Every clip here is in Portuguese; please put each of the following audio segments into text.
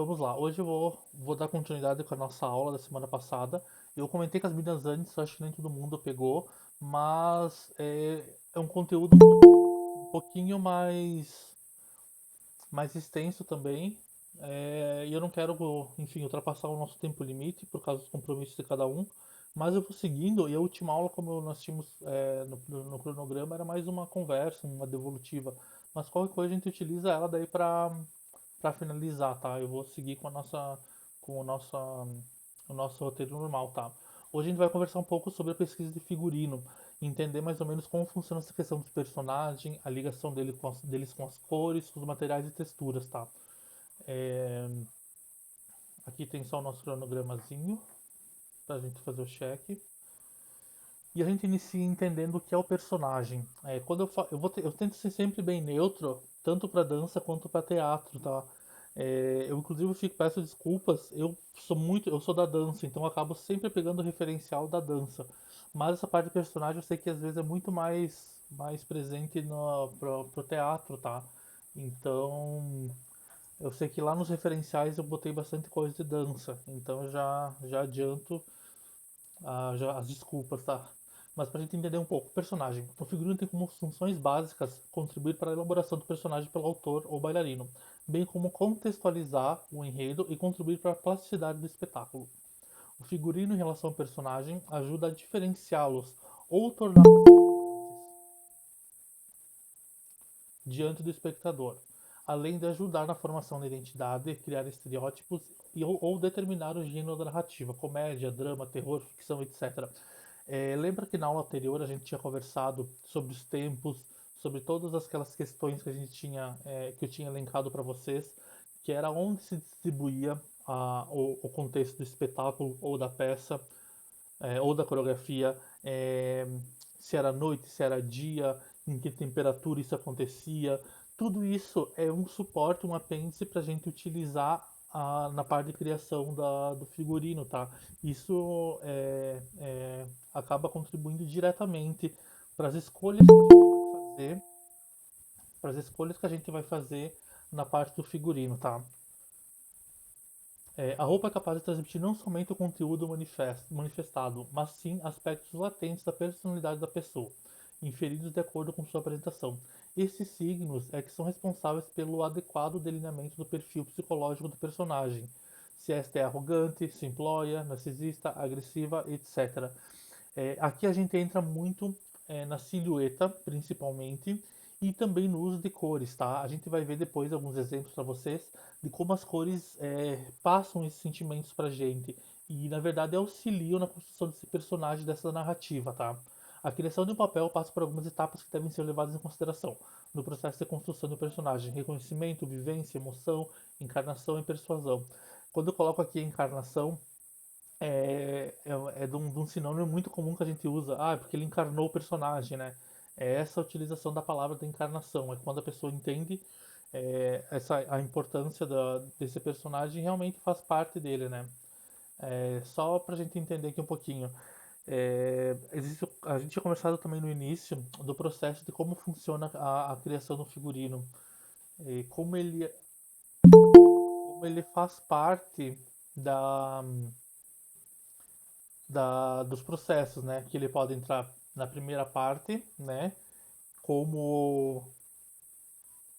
vamos lá. Hoje eu vou dar continuidade com a nossa aula da semana passada. Eu comentei com as meninas antes, acho que nem todo mundo pegou, mas é um conteúdo um pouquinho mais extenso também. E eu não quero, enfim, ultrapassar o nosso tempo limite por causa dos compromissos de cada um. Mas eu vou seguindo, e a última aula, como nós tínhamos no cronograma, era mais uma conversa, uma devolutiva. Mas qualquer coisa a gente utiliza ela daí para finalizar, tá? Eu vou seguir com o nosso roteiro normal, tá? Hoje a gente vai conversar um pouco sobre a pesquisa de figurino, entender mais ou menos como funciona essa questão dos personagens, a ligação deles com as cores, com os materiais e texturas, tá? É, aqui tem só o nosso cronogramazinho pra gente fazer o check. E a gente inicia entendendo o que é o personagem. Quando eu tento ser sempre bem neutro, tanto para dança quanto para teatro, tá? Eu inclusive peço desculpas, eu sou da dança, então eu acabo sempre pegando o referencial da dança. Mas essa parte do personagem eu sei que às vezes é muito mais presente pro teatro, tá? Então, eu sei que lá nos referenciais eu botei bastante coisa de dança, então já adianto as desculpas, tá? Mas pra gente entender um pouco, o personagem. O figurino tem como funções básicas contribuir para a elaboração do personagem pelo autor ou bailarino, bem como contextualizar o enredo e contribuir para a plasticidade do espetáculo. O figurino em relação ao personagem ajuda a diferenciá-los ou torná-los diante do espectador, além de ajudar na formação da identidade, criar estereótipos ou determinar o gênero da narrativa, comédia, drama, terror, ficção, etc. Lembra que na aula anterior a gente tinha conversado sobre os tempos, sobre todas aquelas questões que a gente tinha, que eu tinha elencado para vocês, que era onde se distribuía o contexto do espetáculo ou da peça, ou da coreografia, se era noite, se era dia, em que temperatura isso acontecia. Tudo isso é um suporte, um apêndice para a gente utilizar na parte de criação do figurino, tá? Isso acaba contribuindo diretamente para as escolhas que a gente vai fazer, para as escolhas que a gente vai fazer na parte do figurino, tá? A roupa é capaz de transmitir não somente o conteúdo manifestado, mas sim aspectos latentes da personalidade da pessoa, inferidos de acordo com sua apresentação. Esses signos é que são responsáveis pelo adequado delineamento do perfil psicológico do personagem, se esta é arrogante, simplória, narcisista, agressiva, etc. Aqui a gente entra muito na silhueta, principalmente, e também no uso de cores, tá? A gente vai ver depois alguns exemplos para vocês de como as cores passam esses sentimentos pra gente e, na verdade, auxiliam na construção desse personagem, dessa narrativa, tá? A criação de um papel passa por algumas etapas que devem ser levadas em consideração no processo de construção do personagem: reconhecimento, vivência, emoção, encarnação e persuasão. Quando eu coloco aqui a encarnação, de um sinônimo muito comum que a gente usa. Ah, é porque ele encarnou o personagem, né? É essa a utilização da palavra da encarnação. É quando a pessoa entende a importância desse personagem realmente faz parte dele, né? Só pra gente entender aqui um pouquinho. A gente tinha conversado também no início do processo de como funciona a criação do figurino. E como ele faz parte da, dos processos, né? Que ele pode entrar na primeira parte, né? Como,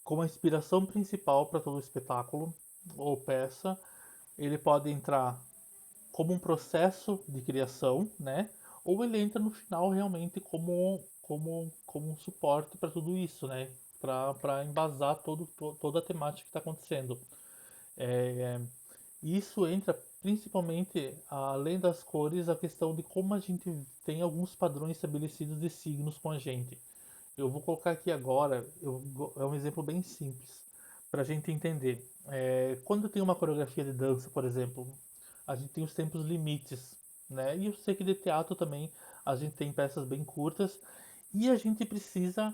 como a inspiração principal para todo o espetáculo ou peça. Ele pode entrar como um processo de criação, né? Ou ele entra no final realmente como um suporte para tudo isso, né? Para embasar toda a temática que está acontecendo. É, isso entra principalmente, além das cores, a questão de como a gente tem alguns padrões estabelecidos de signos com a gente. Eu vou colocar aqui agora, é um exemplo bem simples para a gente entender. Quando tem uma coreografia de dança, por exemplo, a gente tem os tempos limites, né? E eu sei que de teatro também a gente tem peças bem curtas e a gente precisa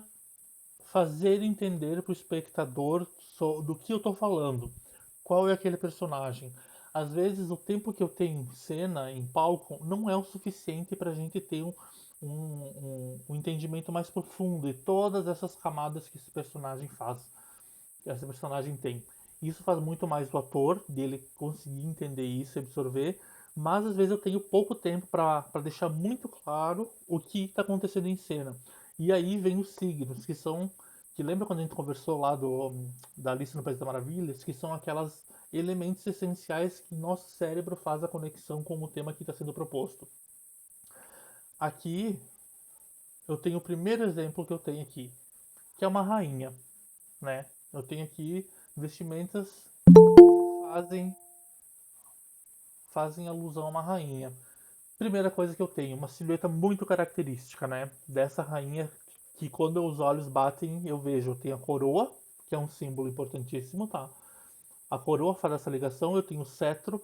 fazer entender para o espectador do que eu estou falando, qual é aquele personagem. Às vezes o tempo que eu tenho em cena, em palco, não é o suficiente para a gente ter um entendimento mais profundo de todas essas camadas que esse personagem faz, que esse personagem tem. Isso faz muito mais do ator, dele conseguir entender isso, absorver, mas às vezes eu tenho pouco tempo para deixar muito claro o que está acontecendo em cena. E aí vem os signos, que são, que lembra quando a gente conversou lá da Alice no País das Maravilhas, que são aquelas elementos essenciais que nosso cérebro faz a conexão com o tema que está sendo proposto. Aqui eu tenho o primeiro exemplo que eu tenho aqui, que é uma rainha, né? Eu tenho aqui vestimentas que fazem alusão a uma rainha. Primeira coisa que eu tenho, uma silhueta muito característica, né? Dessa rainha que quando os olhos batem eu vejo, tem a coroa, que é um símbolo importantíssimo, tá? A coroa faz essa ligação, eu tenho o cetro,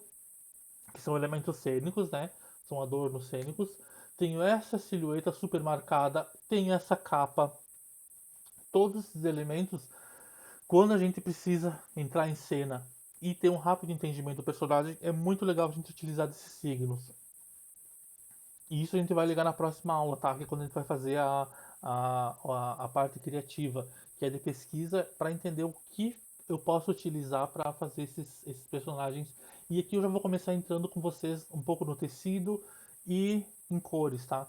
que são elementos cênicos, né? São adornos cênicos. Tenho essa silhueta super marcada, tenho essa capa. Todos esses elementos, quando a gente precisa entrar em cena e ter um rápido entendimento do personagem, é muito legal a gente utilizar esses signos. E isso a gente vai ligar na próxima aula, tá? Que é quando a gente vai fazer a parte criativa, que é de pesquisa, para entender o que eu posso utilizar para fazer esses personagens. E aqui eu já vou começar entrando com vocês um pouco no tecido e em cores, tá?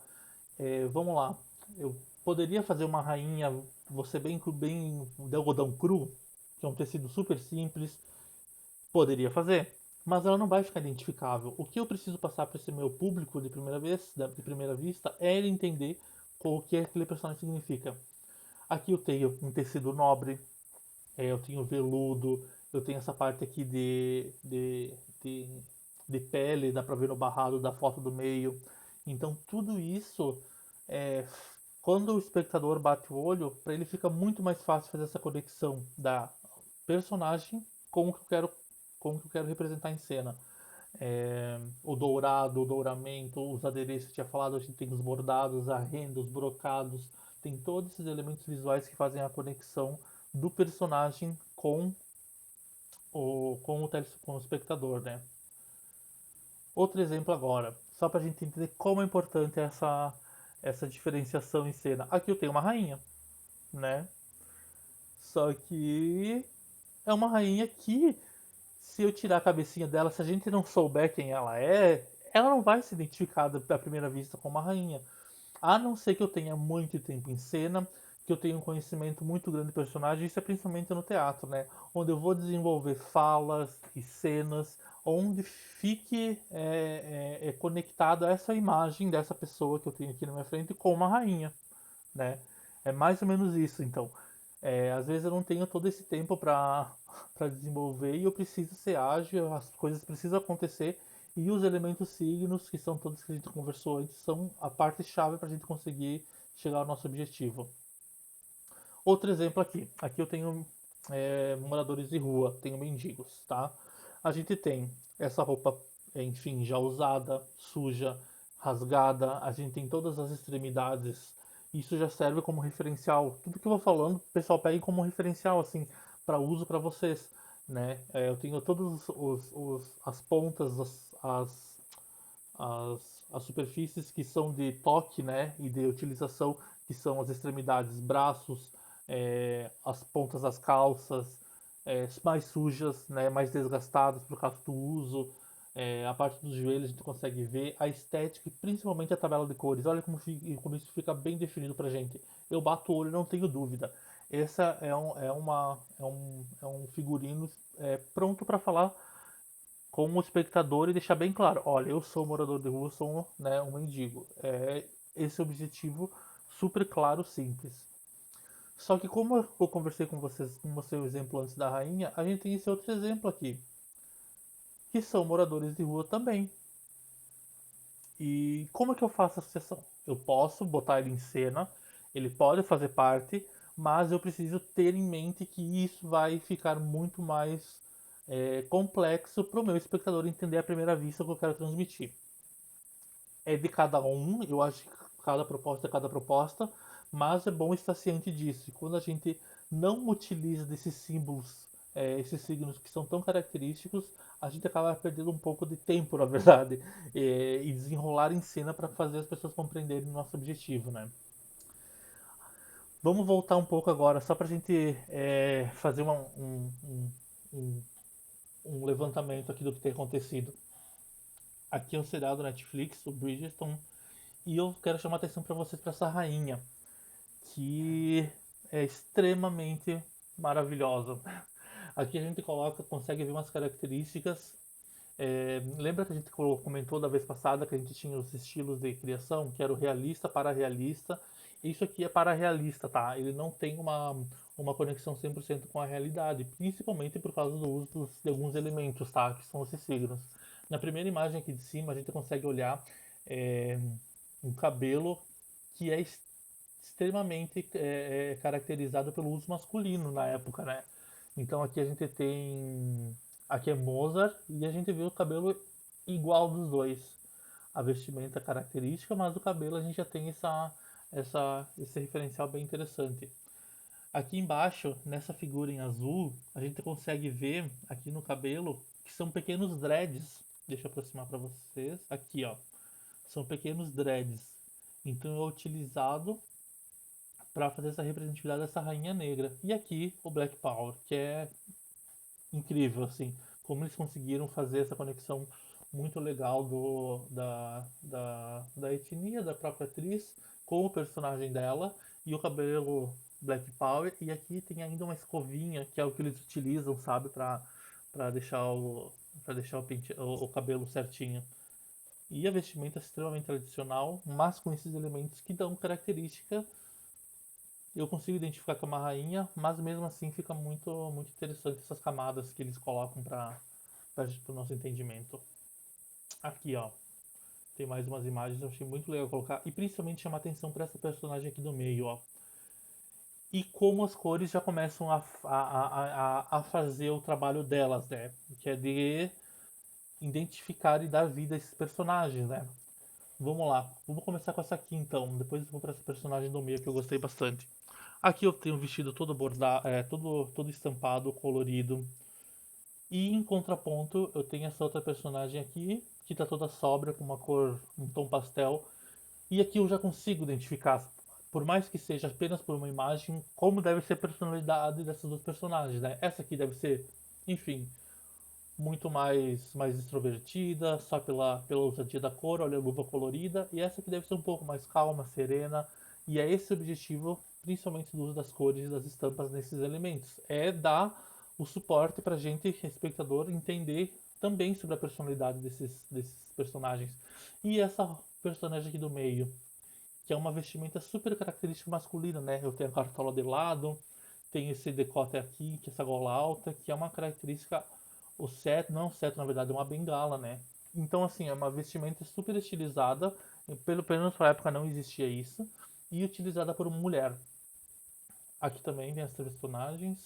Vamos lá. Eu poderia fazer uma rainha, você bem de algodão cru, que é um tecido super simples, poderia fazer, mas ela não vai ficar identificável. O que eu preciso passar para esse meu público de primeira vez, de primeira vista, é ele entender o que aquele personagem significa. Aqui eu tenho um tecido nobre, eu tenho veludo, eu tenho essa parte aqui de, de pele, dá pra ver no barrado da foto do meio. Então tudo isso, é, quando o espectador bate o olho, para ele fica muito mais fácil fazer essa conexão da personagem com o que eu quero, com o que eu quero representar em cena. O dourado, o douramento, os adereços que eu tinha falado, a gente tem os bordados, a renda, os brocados, tem todos esses elementos visuais que fazem a conexão do personagem com o espectador, né? Outro exemplo agora, só para a gente entender como é importante essa diferenciação em cena. Aqui eu tenho uma rainha, né? Só que é uma rainha que, se eu tirar a cabecinha dela, se a gente não souber quem ela não vai se identificar à primeira vista como uma rainha. A não ser que eu tenha muito tempo em cena, que eu tenha um conhecimento muito grande do personagem, isso é principalmente no teatro, né? Onde eu vou desenvolver falas e cenas, onde fique conectado a essa imagem dessa pessoa que eu tenho aqui na minha frente com uma rainha, né? É mais ou menos isso, então. Às vezes eu não tenho todo esse tempo para para desenvolver e eu preciso ser ágil, as coisas precisam acontecer e os elementos signos, que são todos que a gente conversou antes, são a parte chave para a gente conseguir chegar ao nosso objetivo. Outro exemplo aqui. Aqui eu tenho moradores de rua, tenho mendigos, tá? A gente tem essa roupa, enfim, já usada, suja, rasgada, a gente tem todas as extremidades. Isso já serve como referencial. Tudo que eu vou falando, o pessoal pega como referencial, assim, para uso para vocês, né? Eu tenho todas as pontas, as superfícies que são de toque, né, e de utilização, que são as extremidades, braços, as pontas das calças, mais sujas, né, mais desgastadas por causa do uso, a parte dos joelhos a gente consegue ver, a estética e principalmente a tabela de cores. Olha como isso fica bem definido pra gente. Eu bato o olho, não tenho dúvida. Essa é um figurino pronto para falar com o espectador e deixar bem claro, olha, eu sou morador de rua, sou, né, um mendigo. É esse objetivo super claro, simples. Só que como eu conversei com vocês, com você o exemplo antes da rainha, a gente tem esse outro exemplo aqui, que são moradores de rua também. E como é que eu faço a associação? Eu posso botar ele em cena, ele pode fazer parte, mas eu preciso ter em mente que isso vai ficar muito mais complexo para o meu espectador entender à primeira vista o que eu quero transmitir. É de cada um, eu acho que cada proposta é cada proposta, mas é bom estar ciente disso. E quando a gente não utiliza desses símbolos, esses signos que são tão característicos, a gente acaba perdendo um pouco de tempo, na verdade, e desenrolar em cena para fazer as pessoas compreenderem o nosso objetivo, né? Vamos voltar um pouco agora, só para a gente fazer um, um levantamento aqui do que tem acontecido. Aqui é o seriado Netflix, o Bridgerton, e eu quero chamar a atenção para vocês para essa rainha, que é extremamente maravilhosa. Aqui a gente consegue ver umas características. Lembra que a gente comentou da vez passada que a gente tinha os estilos de criação, que era o realista, para-realista. Isso aqui é para-realista, tá? Ele não tem uma conexão 100% com a realidade, principalmente por causa do uso de alguns elementos, tá? Que são esses signos. Na primeira imagem aqui de cima, a gente consegue olhar é, um cabelo que é extremamente caracterizado pelo uso masculino na época, né? Então aqui a gente tem. Aqui é Mozart e a gente vê o cabelo igual dos dois. A vestimenta característica, mas o cabelo a gente já tem esse referencial bem interessante. Aqui embaixo, nessa figura em azul, a gente consegue ver aqui no cabelo que são pequenos dreads. Deixa eu aproximar para vocês. Aqui, ó. São pequenos dreads. Então é utilizado para fazer essa representatividade dessa rainha negra. E aqui o Black Power, que é incrível, assim, como eles conseguiram fazer essa conexão muito legal da etnia da própria atriz com o personagem dela e o cabelo Black Power. E aqui tem ainda uma escovinha, que é o que eles utilizam, sabe, para deixar o cabelo certinho. E a vestimenta é extremamente tradicional, mas com esses elementos que dão característica. Eu consigo identificar que é uma rainha, mas mesmo assim fica muito interessante essas camadas que eles colocam para o nosso entendimento. Aqui, ó, tem mais umas imagens, eu achei muito legal colocar, e principalmente chamar atenção para essa personagem aqui do meio, ó. E como as cores já começam a fazer o trabalho delas, né? Que é de identificar e dar vida a esses personagens, né? Vamos lá, vamos começar com essa aqui então, depois eu vou para essa personagem do meio que eu gostei bastante. Aqui eu tenho um vestido todo bordado, todo estampado, colorido. E em contraponto, eu tenho essa outra personagem aqui, que tá toda sóbria, com uma cor, um tom pastel. E aqui eu já consigo identificar, por mais que seja apenas por uma imagem, como deve ser a personalidade dessas duas personagens, né? Essa aqui deve ser, enfim, muito mais extrovertida, só pela ousadia da cor, olha a luva colorida. E essa aqui deve ser um pouco mais calma, serena. E é esse o objetivo, principalmente do uso das cores e das estampas nesses elementos. É dar o suporte pra gente, espectador, entender também sobre a personalidade desses personagens. E essa personagem aqui do meio, que é uma vestimenta super característica masculina, né? Eu tenho a cartola de lado, tem esse decote aqui, que é essa gola alta, que é uma característica. O cetro, não é um cetro, na verdade, é uma bengala, né? Então, assim, é uma vestimenta super estilizada, pelo menos na época não existia isso, e utilizada por uma mulher. Aqui também tem as personagens,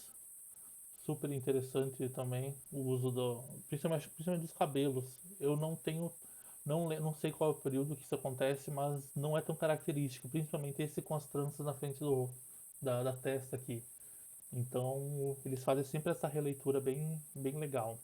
super interessante também o uso principalmente dos cabelos. Eu não tenho, não sei qual é o período que isso acontece, mas não é tão característico, principalmente esse com as tranças na frente da testa aqui. Então, eles fazem sempre essa releitura bem legal.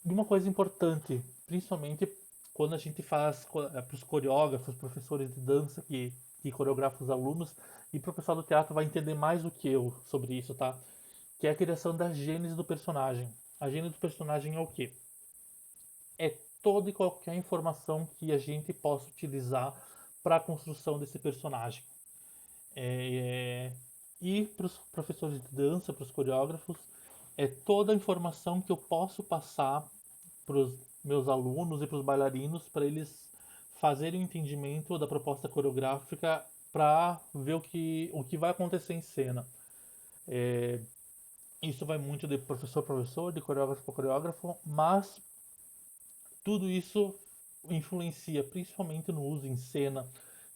E uma coisa importante, principalmente quando a gente faz para os coreógrafos, professores de dança que coreografam os alunos, e para o pessoal do teatro vai entender mais do que eu sobre isso, tá? Que é a criação da gênese do personagem. A gênese do personagem é o quê? É toda e qualquer informação que a gente possa utilizar para a construção desse personagem. É, e para os professores de dança, para os coreógrafos, é toda a informação que eu posso passar para os meus alunos e para os bailarinos para eles fazerem o entendimento da proposta coreográfica para ver o que vai acontecer em cena. É, isso vai muito de professor a professor, de coreógrafo para coreógrafo, mas tudo isso influencia principalmente no uso em cena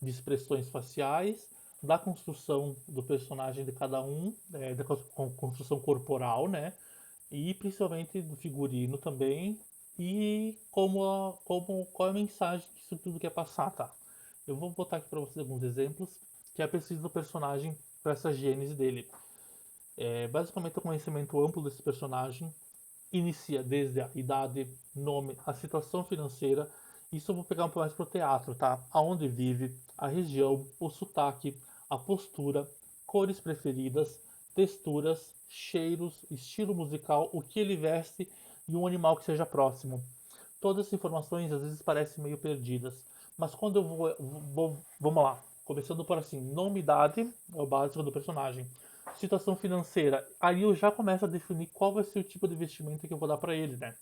de expressões faciais, da construção do personagem de cada um, da construção corporal, né? E principalmente do figurino também, e qual é a mensagem que isso tudo quer passar, tá? Eu vou botar aqui para vocês alguns exemplos, que é a pesquisa do personagem para essa gênese dele. Basicamente o conhecimento amplo desse personagem inicia desde a idade, nome, a situação financeira. Isso eu vou pegar um pouco mais pro teatro, tá? Aonde vive, a região, o sotaque, a postura, cores preferidas, texturas, cheiros, estilo musical, o que ele veste e um animal que seja próximo. Todas as informações às vezes parecem meio perdidas, mas quando eu vamos lá, começando por assim, nome, idade, é o básico do personagem. Situação financeira, aí eu já começo a definir qual vai ser o tipo de investimento que eu vou dar para ele, né?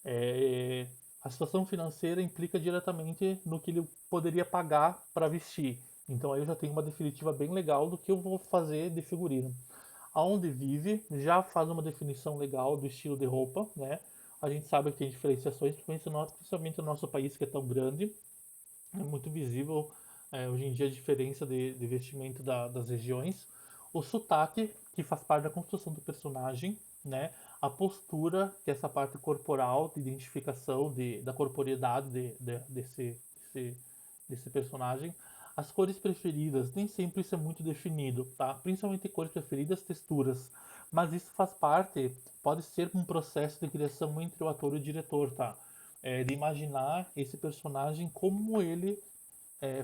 É, a situação financeira implica diretamente no que ele poderia pagar para vestir. Então aí eu já tenho uma definitiva bem legal do que eu vou fazer de figurino. Aonde vive já faz uma definição legal do estilo de roupa, né? A gente sabe que tem diferenciações, principalmente no nosso país que é tão grande, é muito visível hoje em dia a diferença de vestimento das regiões. O sotaque, que faz parte da construção do personagem, né? A postura, que é essa parte corporal, de identificação da corporeidade desse, desse personagem. As cores preferidas, nem sempre isso é muito definido, tá? Principalmente cores preferidas, texturas. Mas isso faz parte, pode ser um processo de criação entre o ator e o diretor, tá? De imaginar esse personagem como ele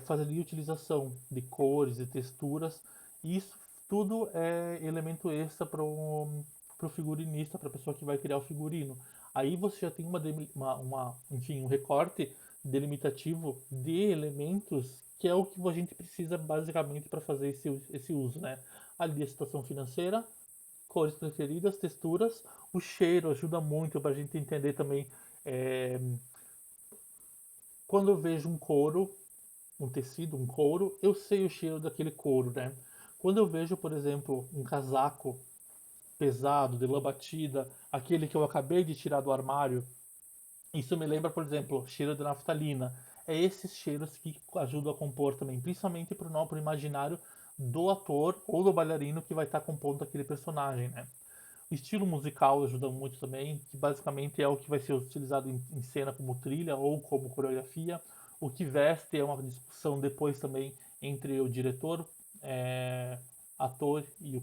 fazeria utilização de cores e texturas. E isso tudo é elemento extra para o figurinista, para a pessoa que vai criar o figurino. Aí você já tem enfim, um recorte delimitativo de elementos que é o que a gente precisa basicamente para fazer esse uso, né? Ali a situação financeira, cores preferidas, texturas, o cheiro ajuda muito para a gente entender também é, quando eu vejo um couro, um tecido, um couro, eu sei o cheiro daquele couro, né? Quando eu vejo, por exemplo, um casaco pesado, de lã batida, aquele que eu acabei de tirar do armário, isso me lembra, por exemplo, cheiro de naftalina. É esses cheiros que ajudam a compor também, principalmente para o imaginário do ator ou do bailarino que vai estar compondo aquele personagem, né? O estilo musical ajuda muito também, que basicamente é o que vai ser utilizado em cena como trilha ou como coreografia. O que veste é uma discussão depois também entre o diretor, é, ator e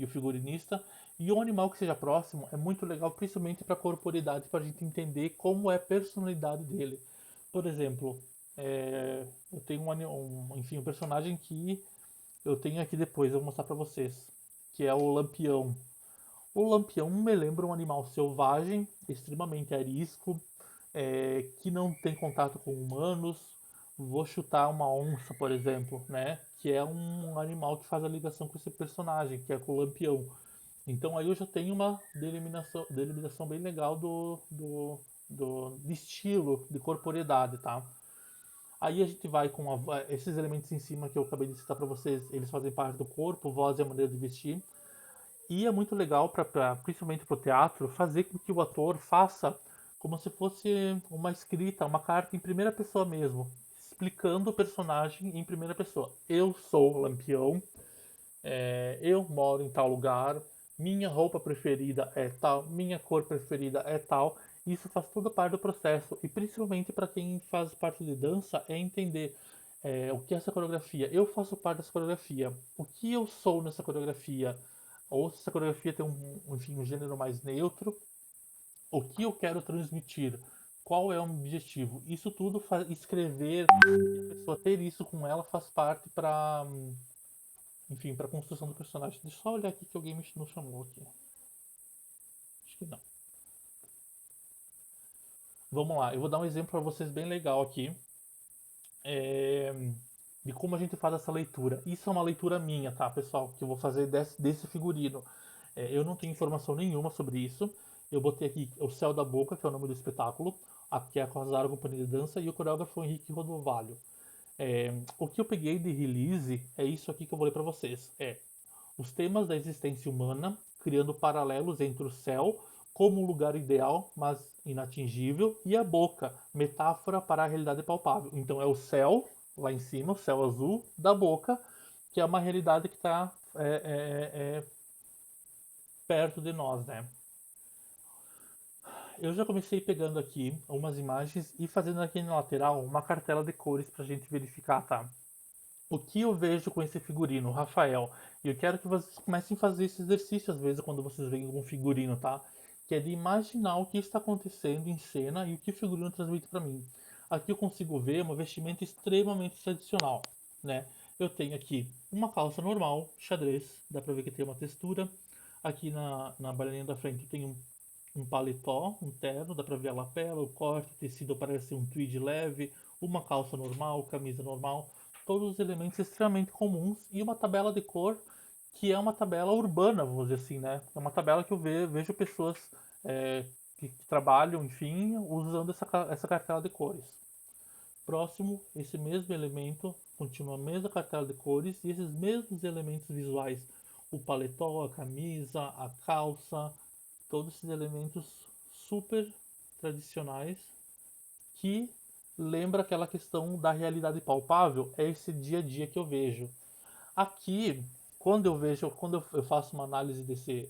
o figurinista. E um animal que seja próximo é muito legal, principalmente para a corporeidade, para a gente entender como é a personalidade dele. Por exemplo, eu tenho enfim, um personagem que eu tenho aqui depois, eu vou mostrar para vocês, que é o Lampião. O Lampião me lembra um animal selvagem, extremamente arisco, que não tem contato com humanos. Vou chutar uma onça, por exemplo, né? Que é um animal que faz a ligação com esse personagem, que é com o Lampião. Então aí eu já tenho uma delimitação bem legal de estilo, de corporeidade, tá? Aí a gente vai com esses elementos em cima que eu acabei de citar para vocês, eles fazem parte do corpo, voz e a maneira de vestir. E é muito legal, principalmente para o teatro, fazer com que o ator faça como se fosse uma escrita, uma carta em primeira pessoa mesmo, explicando o personagem em primeira pessoa. Eu sou o Lampião, eu moro em tal lugar, minha roupa preferida é tal, minha cor preferida é tal. Isso faz toda parte do processo e principalmente para quem faz parte de dança é entender o que é essa coreografia. Eu faço parte dessa coreografia. O que eu sou nessa coreografia? Ou se essa coreografia tem enfim, um gênero mais neutro, o que eu quero transmitir? Qual é o objetivo? Isso tudo escrever e a pessoa ter isso com ela faz parte para enfim, para a construção do personagem. Deixa eu só olhar aqui que alguém me não chamou aqui. Acho que não. Vamos lá, eu vou dar um exemplo para vocês bem legal aqui. É, de como a gente faz essa leitura. Isso é uma leitura minha, tá, pessoal? Que eu vou fazer desse figurino. Eu não tenho informação nenhuma sobre isso. Eu botei aqui O Céu da Boca, que é o nome do espetáculo, que é a Casara Companhia de Dança, e o coreógrafo é o Henrique Rodovalho. O que eu peguei de release é isso aqui que eu vou ler para vocês. Os temas da existência humana, criando paralelos entre o céu como um lugar ideal, mas inatingível, e a boca, metáfora para a realidade palpável. Então é o céu, lá em cima, o céu azul, da boca, que é uma realidade que está perto de nós, né? Eu já comecei pegando aqui umas imagens e fazendo aqui na lateral uma cartela de cores para a gente verificar, tá? O que eu vejo com esse figurino, Rafael? E eu quero que vocês comecem a fazer esse exercício às vezes quando vocês veem algum figurino, tá? Que é de imaginar o que está acontecendo em cena e o que o figurino transmite para mim. Aqui eu consigo ver uma vestimenta extremamente tradicional, né? Eu tenho aqui uma calça normal, xadrez, dá pra ver que tem uma textura. Aqui na bailarina da frente tem um paletó, um terno, dá pra ver a lapela, o corte, o tecido parece um tweed leve, uma calça normal, camisa normal, todos os elementos extremamente comuns e uma tabela de cor que é uma tabela urbana, vamos dizer assim, né? É uma tabela que eu vejo pessoas que trabalham, enfim, usando essa cartela de cores. Próximo, esse mesmo elemento continua a mesma cartela de cores e esses mesmos elementos visuais, o paletó, a camisa, a calça, todos esses elementos super tradicionais que lembra aquela questão da realidade palpável, é esse dia a dia que eu vejo. Aqui, quando eu faço uma análise desse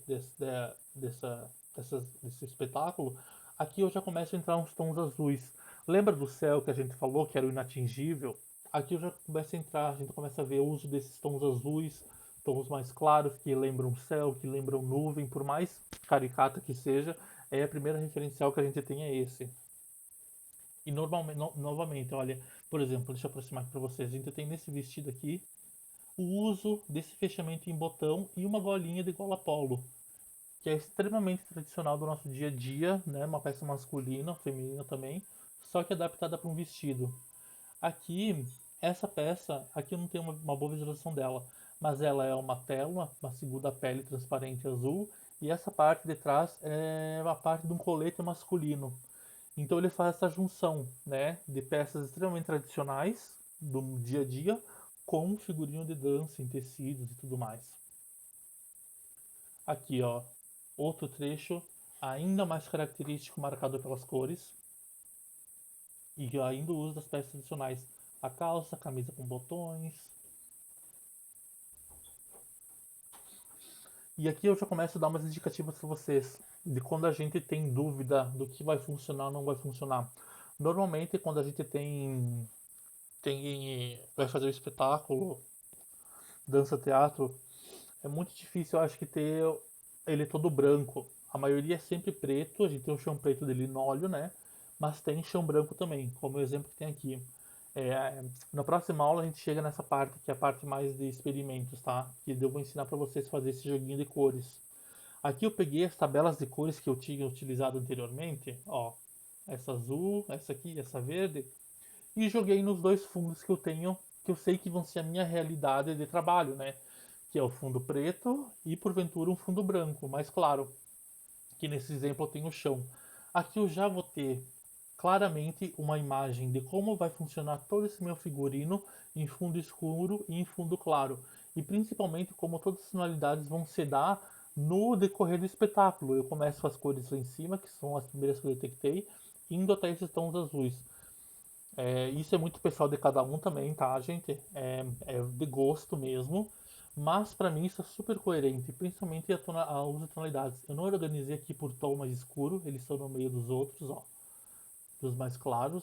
espetáculo, aqui eu já começo a entrar uns tons azuis. Lembra do céu que a gente falou que era o inatingível? Aqui eu já começo a entrar, a gente começa a ver o uso desses tons azuis, tons mais claros que lembram céu, que lembram nuvem, por mais caricata que seja, é a primeira referencial que a gente tem é esse. E normalmente, novamente, olha, por exemplo, deixa eu aproximar aqui para vocês. A gente tem nesse vestido aqui o uso desse fechamento em botão e uma golinha de gola polo, que é extremamente tradicional do nosso dia a dia, né? Uma peça masculina, feminina também, só que adaptada para um vestido. Aqui, essa peça, aqui eu não tenho uma boa visualização dela, mas ela é uma tela, uma segunda pele transparente azul, e essa parte de trás é a parte de um colete masculino. Então ele faz essa junção, né, de peças extremamente tradicionais do dia a dia com figurinho de dança em tecidos e tudo mais. Aqui, ó, outro trecho ainda mais característico marcado pelas cores e ainda o uso das peças tradicionais. A calça, a camisa com botões. E aqui eu já começo a dar umas indicativas para vocês de quando a gente tem dúvida do que vai funcionar ou não vai funcionar. Normalmente quando a gente vai fazer o espetáculo, dança, teatro, é muito difícil, eu acho que ter ele todo branco. A maioria é sempre preto, a gente tem um chão preto de linóleo, né? Mas tem chão branco também, como o exemplo que tem aqui. Na próxima aula a gente chega nessa parte, que é a parte mais de experimentos, tá? Que eu vou ensinar para vocês fazer esse joguinho de cores. Aqui eu peguei as tabelas de cores que eu tinha utilizado anteriormente, ó. Essa azul, essa aqui, essa verde, e joguei nos dois fundos que eu tenho, que eu sei que vão ser a minha realidade de trabalho, né? Que é o fundo preto e porventura um fundo branco, mais claro, que nesse exemplo eu tenho o chão. Aqui eu já vou ter claramente uma imagem de como vai funcionar todo esse meu figurino em fundo escuro e em fundo claro, e principalmente como todas as tonalidades vão se dar no decorrer do espetáculo. Eu começo com as cores lá em cima, que são as primeiras que eu detectei, indo até esses tons azuis. Isso é muito pessoal de cada um também, tá, gente? É de gosto mesmo. Mas pra mim isso é super coerente, principalmente a uso de tonalidades. Eu não organizei aqui por tom mais escuro, eles estão no meio dos outros, ó, dos mais claros.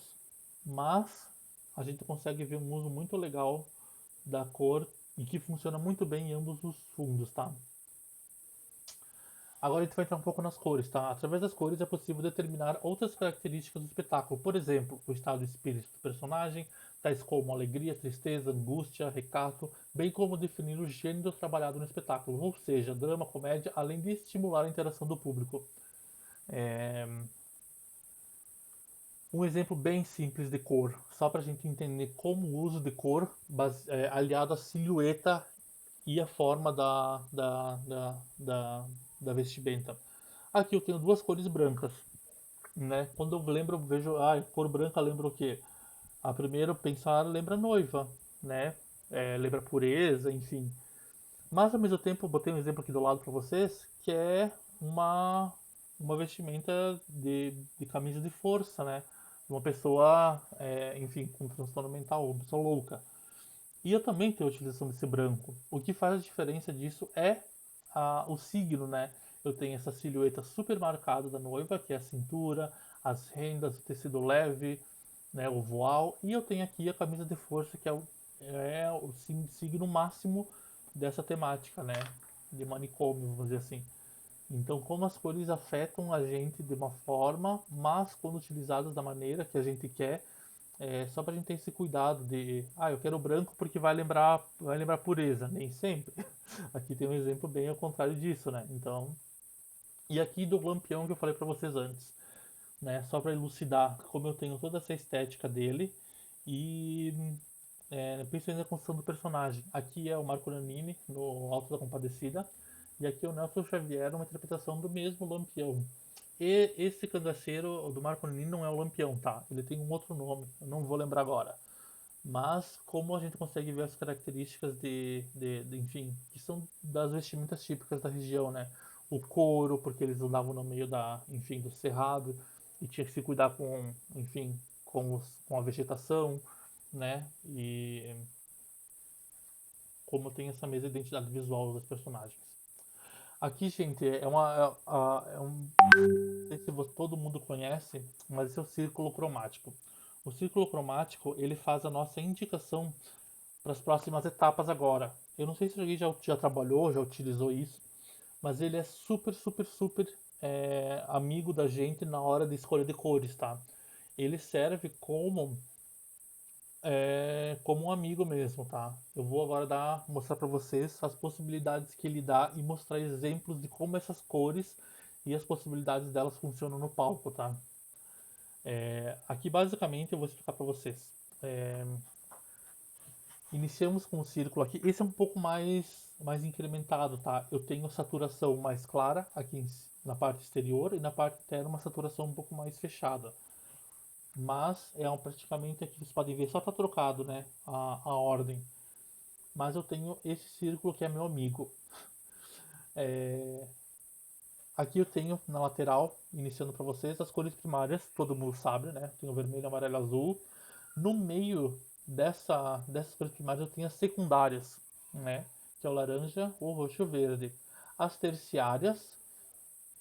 Mas a gente consegue ver um uso muito legal da cor e que funciona muito bem em ambos os fundos, tá? Agora a gente vai entrar um pouco nas cores, tá? Através das cores é possível determinar outras características do espetáculo. Por exemplo, o estado de espírito do personagem, tais como alegria, tristeza, angústia, recato, bem como definir o gênero trabalhado no espetáculo, ou seja, drama, comédia, além de estimular a interação do público. É... Um exemplo bem simples de cor, só para a gente entender como o uso de cor aliado à silhueta e a forma da vestimenta. Aqui eu tenho duas cores brancas, né? Quando eu lembro, eu vejo, cor branca lembra o quê? A primeiro pensar lembra noiva, né? Lembra pureza, enfim. Mas ao mesmo tempo, eu botei um exemplo aqui do lado para vocês, que é uma vestimenta de camisa de força, né? Uma pessoa, enfim, com transtorno mental, uma pessoa louca. E eu também tenho a utilização desse branco. O que faz a diferença disso é o signo, né? Eu tenho essa silhueta super marcada da noiva, que é a cintura, as rendas, o tecido leve, né, o voal. E eu tenho aqui a camisa de força, que é o signo máximo dessa temática, né? De manicômio, vamos dizer assim. Então, como as cores afetam a gente de uma forma, mas quando utilizadas da maneira que a gente quer, Só pra gente ter esse cuidado de, eu quero branco porque vai lembrar pureza, nem sempre. Aqui tem um exemplo bem ao contrário disso, né? Então, e aqui do lampião que eu falei pra vocês antes, né? Só pra elucidar como eu tenho toda essa estética dele e principalmente a construção do personagem. Aqui é o Marco Nanini no Alto da Compadecida e aqui é o Nelson Xavier, uma interpretação do mesmo lampião. E esse cangaceiro do Marco Nanini não é o lampião, tá? Ele tem um outro nome, eu não vou lembrar agora. Mas como a gente consegue ver as características enfim, que são das vestimentas típicas da região, né? O couro, porque eles andavam no meio enfim, do cerrado e tinha que se cuidar enfim, com a vegetação, né? E como tem essa mesma identidade visual dos personagens. Aqui, gente, não sei se todo mundo conhece, mas esse é o círculo cromático. O círculo cromático, ele faz a nossa indicação para as próximas etapas agora. Eu não sei se alguém já trabalhou, já utilizou isso, mas ele é super, super, super amigo da gente na hora de escolha de cores, tá? Ele serve como um amigo mesmo, tá? Eu vou agora mostrar para vocês as possibilidades que ele dá e mostrar exemplos de como essas cores e as possibilidades delas funcionam no palco, tá? Aqui basicamente eu vou explicar para vocês. É, Iniciamos com o círculo aqui. Esse é um pouco mais incrementado, tá? Eu tenho saturação mais clara aqui na parte exterior e na parte interna uma saturação um pouco mais fechada. Mas praticamente aqui vocês podem ver, só tá trocado, né? A ordem. Mas eu tenho esse círculo que é meu amigo. É, Aqui eu tenho na lateral, iniciando para vocês, as cores primárias, todo mundo sabe, né? Tenho vermelho, amarelo, azul. No meio dessas cores primárias eu tenho as secundárias, né? Que é o laranja, o roxo e o verde. As terciárias,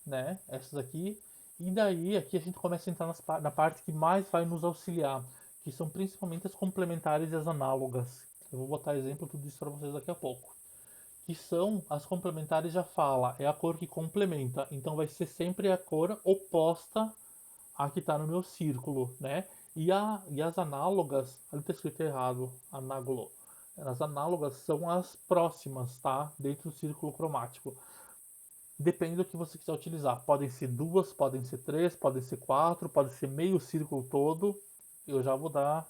né? Essas aqui. E daí aqui a gente começa a entrar na parte que mais vai nos auxiliar, que são principalmente as complementares e as análogas. Eu vou botar exemplo tudo isso para vocês daqui a pouco. Que são as complementares, já fala, é a cor que complementa, então vai ser sempre a cor oposta à que está no meu círculo, né? E as análogas, ali está escrito errado, anágulo. As análogas são as próximas, tá? Dentro do círculo cromático. Depende do que você quiser utilizar. Podem ser duas, podem ser três, podem ser quatro, pode ser meio círculo todo. Eu já vou dar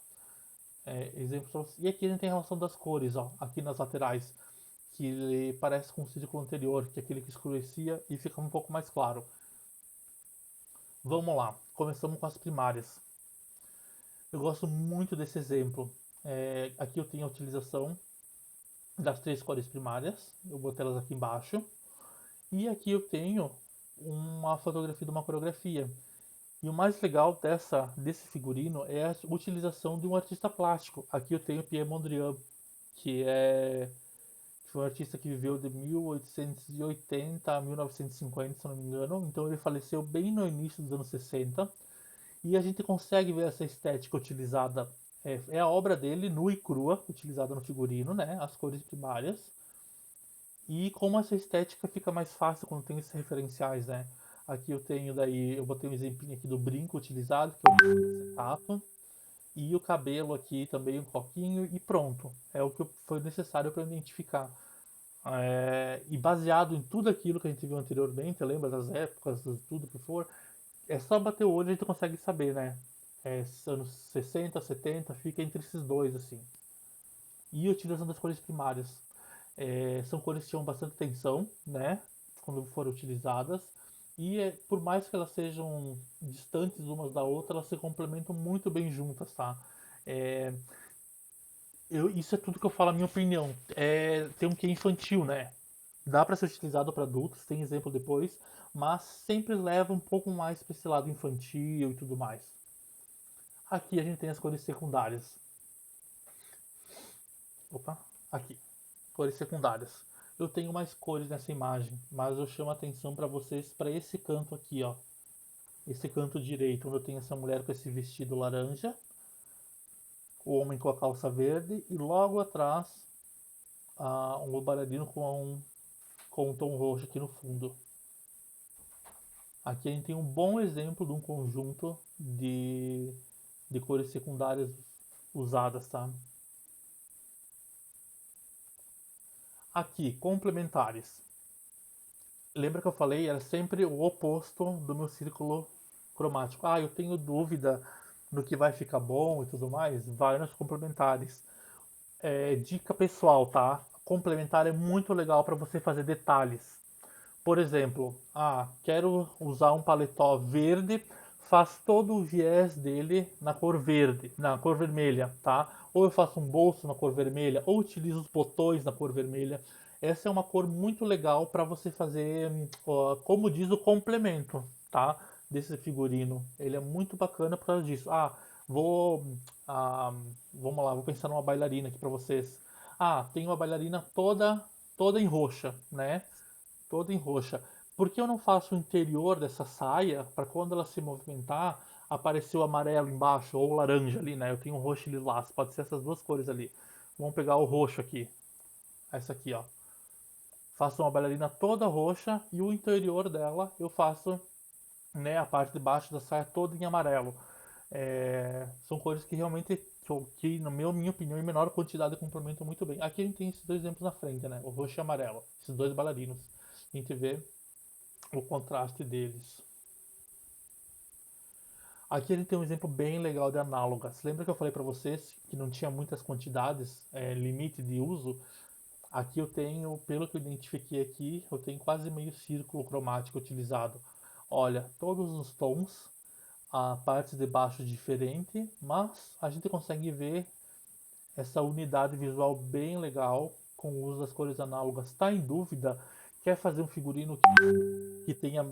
exemplos para vocês. E aqui a gente tem a relação das cores, ó, aqui nas laterais, que ele parece com o círculo anterior, que é aquele que escurecia e ficava um pouco mais claro. Vamos lá, começamos com as primárias. Eu gosto muito desse exemplo. Aqui eu tenho a utilização das três cores primárias, eu botei elas aqui embaixo. E aqui eu tenho uma fotografia de uma coreografia. E o mais legal desse figurino é a utilização de um artista plástico. Aqui eu tenho Pierre Mondrian, que foi um artista que viveu de 1880 a 1950, se não me engano. Então ele faleceu bem no início dos anos 60. E a gente consegue ver essa estética utilizada. É a obra dele, nua e crua, utilizada no figurino, né? As cores primárias. E como essa estética fica mais fácil quando tem esses referenciais, né? Aqui eu botei um exemplinho aqui do brinco utilizado, que é o brinco de acetato. E o cabelo aqui também, um coquinho, e pronto. É o que foi necessário para identificar. E baseado em tudo aquilo que a gente viu anteriormente, lembra das épocas, tudo que for, é só bater o olho e a gente consegue saber, né? Anos 60, 70, fica entre esses dois, assim. E utilizando as cores primárias. São cores que chamam bastante atenção, né? Quando foram utilizadas. E por mais que elas sejam distantes umas da outra, elas se complementam muito bem juntas, tá? É, isso é tudo que eu falo, a minha opinião. Tem um quê infantil, né? Dá para ser utilizado para adultos, tem exemplo depois, mas sempre leva um pouco mais para esse lado infantil e tudo mais. Aqui a gente tem as cores secundárias. Opa, aqui. Cores secundárias. Eu tenho mais cores nessa imagem, mas eu chamo a atenção para vocês para esse canto aqui, ó. Esse canto direito, onde eu tenho essa mulher com esse vestido laranja, o homem com a calça verde e logo atrás um bailarino com um tom roxo aqui no fundo. Aqui a gente tem um bom exemplo de um conjunto de cores secundárias usadas, tá? Aqui, complementares. Lembra que eu falei? Era sempre o oposto do meu círculo cromático. Ah, eu tenho dúvida no que vai ficar bom e tudo mais. Vai nos complementares. Dica pessoal, tá? Complementar é muito legal para você fazer detalhes. Por exemplo, quero usar um paletó verde, faz todo o viés dele na cor verde, na cor vermelha, tá? Ou eu faço um bolso na cor vermelha, ou utilizo os botões na cor vermelha. Essa é uma cor muito legal para você fazer, como diz, o complemento, tá? Desse figurino. Ele é muito bacana por causa disso. Vou, ah, vamos lá, vou pensar numa bailarina aqui para vocês. Tem uma bailarina toda em roxa, né? Toda em roxa. Por que eu não faço o interior dessa saia para quando ela se movimentar aparecer o amarelo embaixo ou o laranja ali, né? Eu tenho roxo e lilás, pode ser essas duas cores ali. Vamos pegar o roxo aqui, essa aqui, ó. Faço uma bailarina toda roxa e o interior dela eu faço, né, a parte de baixo da saia toda em amarelo. São cores que realmente, na minha opinião, em menor quantidade complementam muito bem. Aqui a gente tem esses dois exemplos na frente, né? O roxo e o amarelo, esses dois bailarinos. A gente vê o contraste deles. Aqui a gente tem um exemplo bem legal de análogas. Lembra que eu falei para vocês que não tinha muitas quantidades, limite de uso? Aqui eu tenho, pelo que eu identifiquei aqui, eu tenho quase meio círculo cromático utilizado. Olha, todos os tons, a parte de baixo diferente, mas a gente consegue ver essa unidade visual bem legal com o uso das cores análogas. Está em dúvida? Quer fazer um figurino que tenha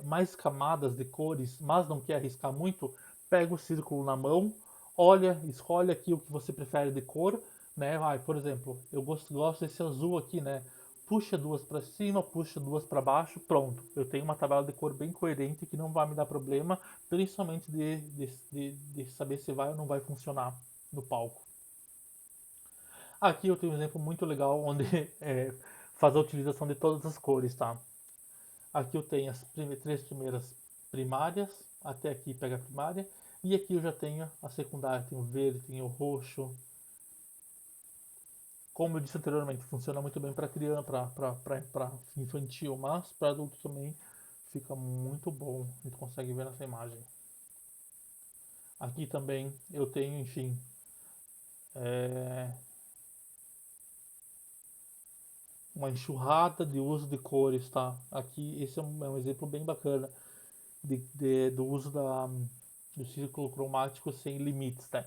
mais camadas de cores, mas não quer arriscar muito? Pega o círculo na mão, olha, escolhe aqui o que você prefere de cor, né? Por exemplo, eu gosto desse azul aqui, né? Puxa duas para cima, puxa duas para baixo, pronto. Eu tenho uma tabela de cor bem coerente que não vai me dar problema, principalmente de saber se vai ou não vai funcionar no palco. Aqui eu tenho um exemplo muito legal onde faz a utilização de todas as cores, tá? Aqui eu tenho as três primeiras primárias, até aqui pega a primária, e aqui eu já tenho a secundária, tem o verde, tem o roxo. Como eu disse anteriormente, funciona muito bem para criança, para infantil, mas para adulto também fica muito bom. A gente consegue ver nessa imagem. Aqui também eu tenho, enfim, é, uma enxurrada de uso de cores, tá? Aqui esse é um exemplo bem bacana do uso do círculo cromático sem limites, né?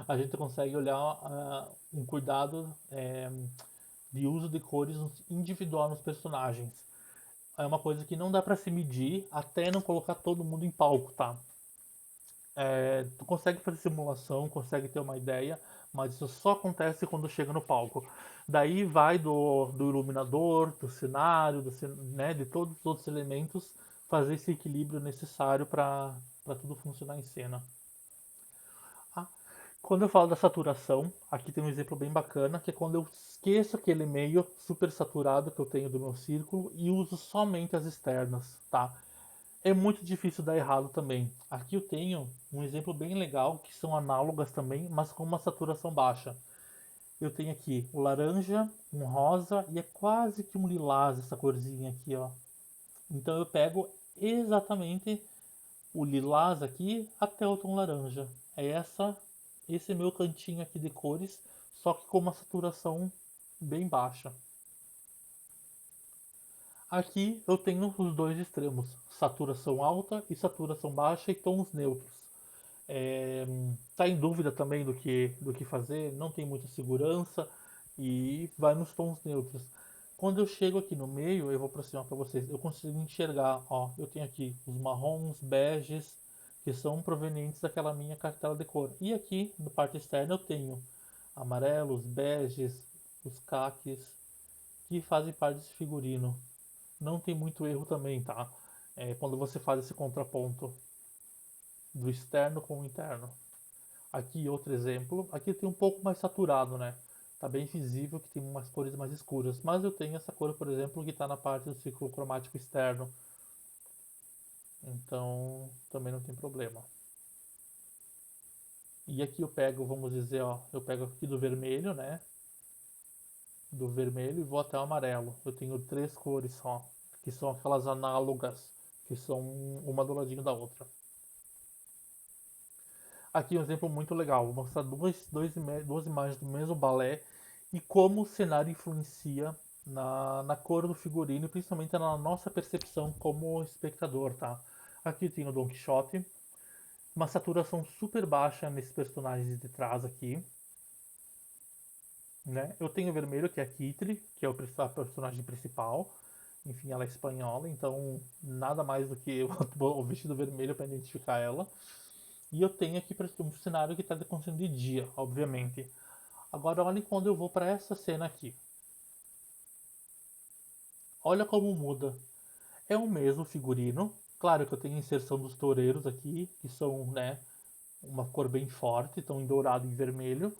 A gente consegue olhar um cuidado de uso de cores individual nos personagens. É uma coisa que não dá para se medir até não colocar todo mundo em palco, tá? Tu consegue fazer simulação, consegue ter uma ideia, mas isso só acontece quando chega no palco. Daí vai do iluminador, do cenário, né, de todos os outros elementos, fazer esse equilíbrio necessário para tudo funcionar em cena. Ah, quando eu falo da saturação, aqui tem um exemplo bem bacana, que é quando eu esqueço aquele meio super saturado que eu tenho do meu círculo e uso somente as externas, tá? É muito difícil dar errado também. Aqui eu tenho um exemplo bem legal, que são análogas também, mas com uma saturação baixa. Eu tenho aqui o laranja, um rosa e é quase que um lilás essa corzinha aqui, ó. Então eu pego exatamente o lilás aqui até o tom laranja. Esse é meu cantinho aqui de cores, só que com uma saturação bem baixa. Aqui eu tenho os dois extremos, saturação alta e saturação baixa e tons neutros. Tá em dúvida também do que fazer, não tem muita segurança e vai nos tons neutros. Quando eu chego aqui no meio, eu vou aproximar para vocês, eu consigo enxergar, ó, eu tenho aqui os marrons, beges, que são provenientes daquela minha cartela de cor. E aqui, no parte externa, eu tenho amarelos, beges, os caques, que fazem parte desse figurino. Não tem muito erro também, tá? Quando você faz esse contraponto do externo com o interno. Aqui outro exemplo. Aqui tem um pouco mais saturado, né? Tá bem visível que tem umas cores mais escuras. Mas eu tenho essa cor, por exemplo, que está na parte do círculo cromático externo. Então também não tem problema. E aqui eu pego, vamos dizer, ó, eu pego aqui do vermelho, né? Do vermelho e vou até o amarelo. Eu tenho 3 cores só, que são aquelas análogas, que são uma do ladinho da outra. Aqui um exemplo muito legal, vou mostrar duas imagens do mesmo balé e como o cenário influencia na cor do figurino e principalmente na nossa percepção como espectador, tá? Aqui tem o Don Quixote, uma saturação super baixa nesses personagens de trás aqui, né? Eu tenho o vermelho, que é a Kitty, que é a personagem principal. Enfim, ela é espanhola, então nada mais do que o vestido vermelho para identificar ela. E eu tenho aqui um cenário que está acontecendo de dia, obviamente. Agora olhem quando eu vou para essa cena aqui. Olha como muda. É o mesmo figurino. Claro que eu tenho a inserção dos toureiros aqui, que são, né, uma cor bem forte, estão em dourado e vermelho.